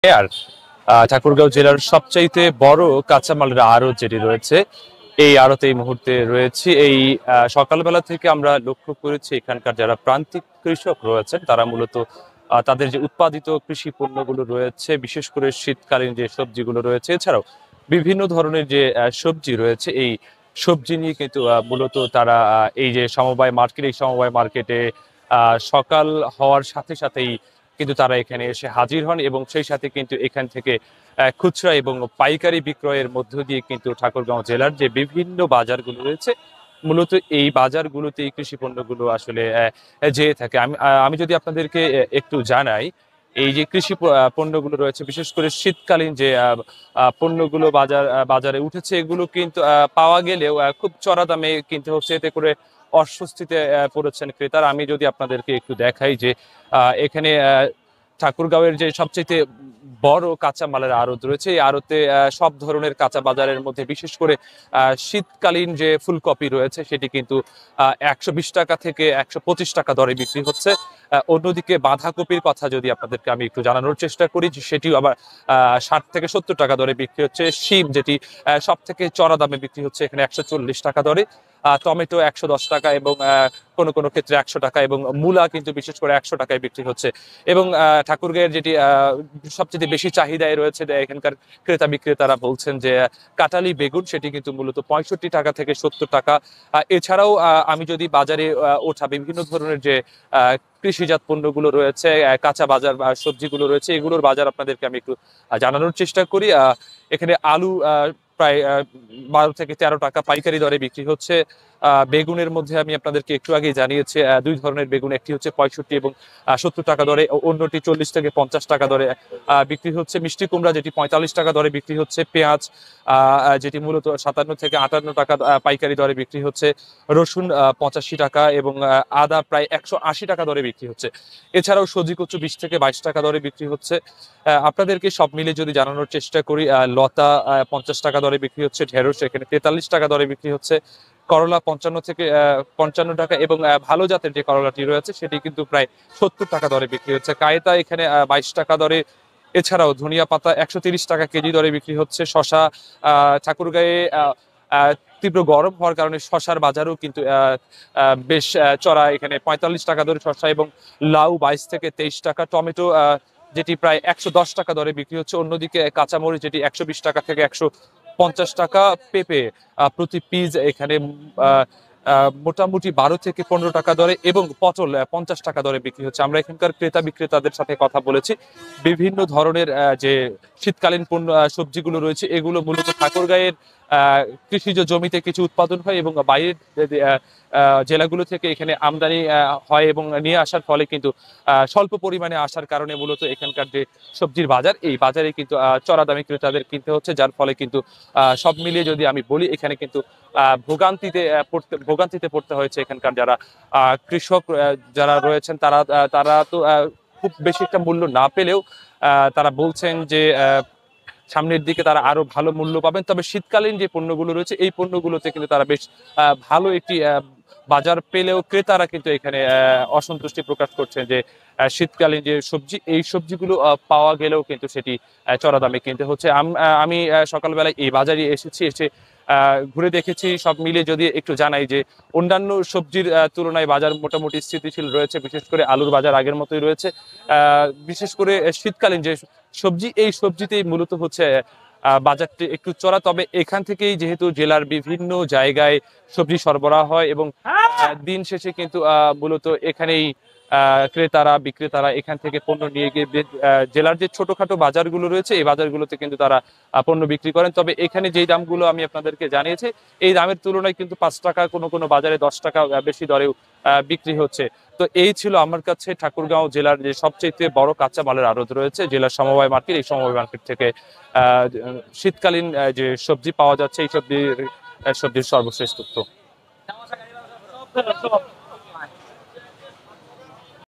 আর ঠাকুরগাঁও জেলার সবচাইতে বড় কাঁচামালের আড়ত যেটি রয়েছে, এই আড়তে এই মুহূর্তে রয়েছে। এই সকালবেলা থেকে আমরা লক্ষ্য করেছি এখানকার যারা প্রান্তিক কৃষক রয়েছেন তারা মূলত তাদের যে উৎপাদিত কৃষি পণ্যগুলো রয়েছে, বিশেষ করে শীতকালীন যে সবজিগুলো রয়েছে, এছাড়াও বিভিন্ন ধরনের যে সবজি রয়েছে, এই সবজি নিয়ে কিন্তু মূলত তারা এই যে সমবায় মার্কেট, এই সমবায় মার্কেটে সকাল হওয়ার সাথে সাথেই কিন্তু তারা এখানে এসে হাজির হন এবং সেই সাথে কিন্তু এখান থেকে খুচরা এবং পাইকারি বিক্রয়ের মধ্য দিয়ে কিন্তু ঠাকুরগাঁও জেলার যে বিভিন্ন বাজারগুলো রয়েছে, মূলত এই বাজারগুলোতে এই কৃষি পণ্যগুলো আসলে যেয়ে থাকে। আমি যদি আপনাদেরকে একটু জানাই, এই যে কৃষি পণ্যগুলো রয়েছে, বিশেষ করে শীতকালীন যে পণ্যগুলো বাজারে উঠেছে, এগুলো কিন্তু পাওয়া গেলেও খুব চড়া দামে কিনতে হচ্ছে, এতে করে অস্বস্তিতে পড়েছেন ক্রেতারা। আমি যদি আপনাদেরকে একটু দেখাই যে এখানে ঠাকুরগাঁওয়ের যে সবচেয়ে বড় কাঁচামালের আড়ত রয়েছে, এই আড়তে সব ধরনের কাঁচা বাজারের মধ্যে বিশেষ করে শীতকালীন যে ফুলকপি রয়েছে সেটি কিন্তু 120 টাকা থেকে 125 টাকা দরে বিক্রি হচ্ছে। অন্যদিকে বাঁধাকপির কথা যদি আপনাদেরকে আমি একটু জানানোর চেষ্টা করি, সেটিও আবার 60 থেকে 70 টাকা দরে বিক্রি হচ্ছে। শিম যেটি সব থেকে চড়া দামে বিক্রি হচ্ছে এখানে 140 টাকা দরে। টমেটো 110 টাকা এবং কোনো কোনো ক্ষেত্রে 100 টাকা, এবং মূলা কিন্তু বিশেষ করে 100 টাকায় বিক্রি হচ্ছে। এবং ঠাকুরগাঁয়ের যেটি সবচেয়ে বেশি চাহিদায় রয়েছে, এখানকার ক্রেতা বিক্রেতারা বলছেন যে কাটালি বেগুন, সেটি কিন্তু মূলত 65 টাকা থেকে 70 টাকা। এছাড়াও আমি যদি বাজারে ওঠা বিভিন্ন ধরনের যে কৃষিজাত পণ্যগুলো রয়েছে, কাঁচা বাজার বা সবজিগুলো রয়েছে, এগুলোর বাজার আপনাদেরকে আমি একটু জানানোর চেষ্টা করি। এখানে আলু প্রায় 12 থেকে 13 টাকা পাইকারি দরে বিক্রি হচ্ছে। বেগুনের মধ্যে আমি আপনাদেরকে একটু আগেই জানিয়েছি দুই ধরনের বেগুন, একটি হচ্ছে 65 এবং 70 টাকা দরে, অন্যটি 40 থেকে 50 টাকা দরে বিক্রি হচ্ছে। মিষ্টি কুমড়া যেটি 45 টাকা দরে বিক্রি হচ্ছে। পেঁয়াজ যেটি মূলত 57 থেকে 58 টাকা পাইকারি দরে বিক্রি হচ্ছে। রসুন 85 টাকা এবং আদা প্রায় 180 টাকা দরে বিক্রি হচ্ছে। এছাড়াও সজি কচু 20 থেকে 22 টাকা দরে বিক্রি হচ্ছে। আপনাদেরকে সব মিলে যদি জানানোর চেষ্টা করি, লতা 50 টাকা দরে বিক্রি হচ্ছে। ঢেঁড়স এখানে 43 টাকা দরে বিক্রি হচ্ছে। করলা 55 থেকে 55 টাকা এবং ভালো জাতের যে করলাটি রয়েছে সেটি কিন্তু প্রায় 70 টাকা দরে বিক্রি হচ্ছে। কায়তা এখানে 22 টাকা দরে। এছাড়াও ধনিয়া পাতা 130 টাকা কেজি দরে বিক্রি হচ্ছে। শশা ঠাকুরগাঁয়ে তীব্র গরম হওয়ার কারণে শশার বাজারও কিন্তু বেশ চড়া, এখানে 45 টাকা দরে শশা, এবং লাউ 22 থেকে 23 টাকা। টমেটো যেটি প্রায় 110 টাকা দরে বিক্রি হচ্ছে। অন্যদিকে কাঁচামরিচ যেটি 120 টাকা থেকে 150 টাকা। পেঁপে প্রতি পিস এখানে মোটামুটি 12 থেকে 15 টাকা দরে, এবং পটল 50 টাকা দরে বিক্রি হচ্ছে। আমরা এখানকার ক্রেতা বিক্রেতাদের সাথে কথা বলেছি। বিভিন্ন ধরনের যে শীতকালীন পণ্য সবজিগুলো রয়েছে, এগুলো মূলত ঠাকুরগাঁয়ের কৃষিজ জমিতে কিছু উৎপাদন হয় এবং বাইরের জেলাগুলো থেকে এখানে আমদানি হয়, এবং নিয়ে আসার ফলে কিন্তু স্বল্প পরিমাণে আসার কারণে মূলত এখানকার যে সবজির বাজার, এই বাজারে কিন্তু চড়া দামে ক্রেতাদের কিনতে হচ্ছে, যার ফলে কিন্তু সব মিলিয়ে যদি আমি বলি, এখানে কিন্তু ভোগান্তিতে পড়তে হয়েছে এখানকার যারা কৃষক যারা রয়েছেন। তারা তো খুব বেশি একটা মূল্য না পেলেও তারা বলছেন যে সামনের দিকে তারা আরো ভালো মূল্য পাবেন। তবে শীতকালীন যে পণ্যগুলো রয়েছে, এই পণ্যগুলোতে কিন্তু তারা বেশ ভালো একটি বাজার পেলেও ক্রেতারা কিন্তু এখানে অসন্তুষ্টি প্রকাশ করছেন যে শীতকালীন যে সবজি, এই সবজিগুলো পাওয়া গেলেও কিন্তু সেটি চড়া দামে কিনতে হচ্ছে। আমি সকালবেলায় এই বাজারে এসে ঘুরে দেখেছি। সব মিলে যদি একটু জানাই যে অন্যান্য সবজির তুলনায় বাজার মোটামুটি স্থিতিশীল রয়েছে। বিশেষ করে আলুর বাজার আগের মতোই রয়েছে। বিশেষ করে শীতকালীন যে সবজি, এই সবজিতেই মূলত হচ্ছে বাজারটি একটু চড়া। তবে এখান থেকেই যেহেতু জেলার বিভিন্ন জায়গায় সবজি সরবরাহ হয়, এবং দিন শেষে কিন্তু মূলত এখানেই ক্রেতারা বিক্রেতারা এখান থেকে পণ্য নিয়ে গিয়ে জেলার যে ছোটখাটো বাজারগুলো রয়েছে, এই বাজারগুলোতে কিন্তু তারা পণ্য বিক্রি করেন। তবে এখানে যেই দামগুলো আমি আপনাদেরকে জানিয়েছি, এই দামের তুলনায় কিন্তু 5 টাকা, কোনো কোনো বাজারে 10 টাকা বেশি দরেও বিক্রি হচ্ছে। তো এই ছিল আমার কাছে ঠাকুরগাঁও জেলার যে সবচেয়ে বড় কাঁচা মালের আড়ত রয়েছে, জেলার সমবায় মার্কেট। এই সমবায় মার্কেট থেকে শীতকালীন যে সবজি পাওয়া যাচ্ছে, এই সবজির সর্বশেষ তথ্য।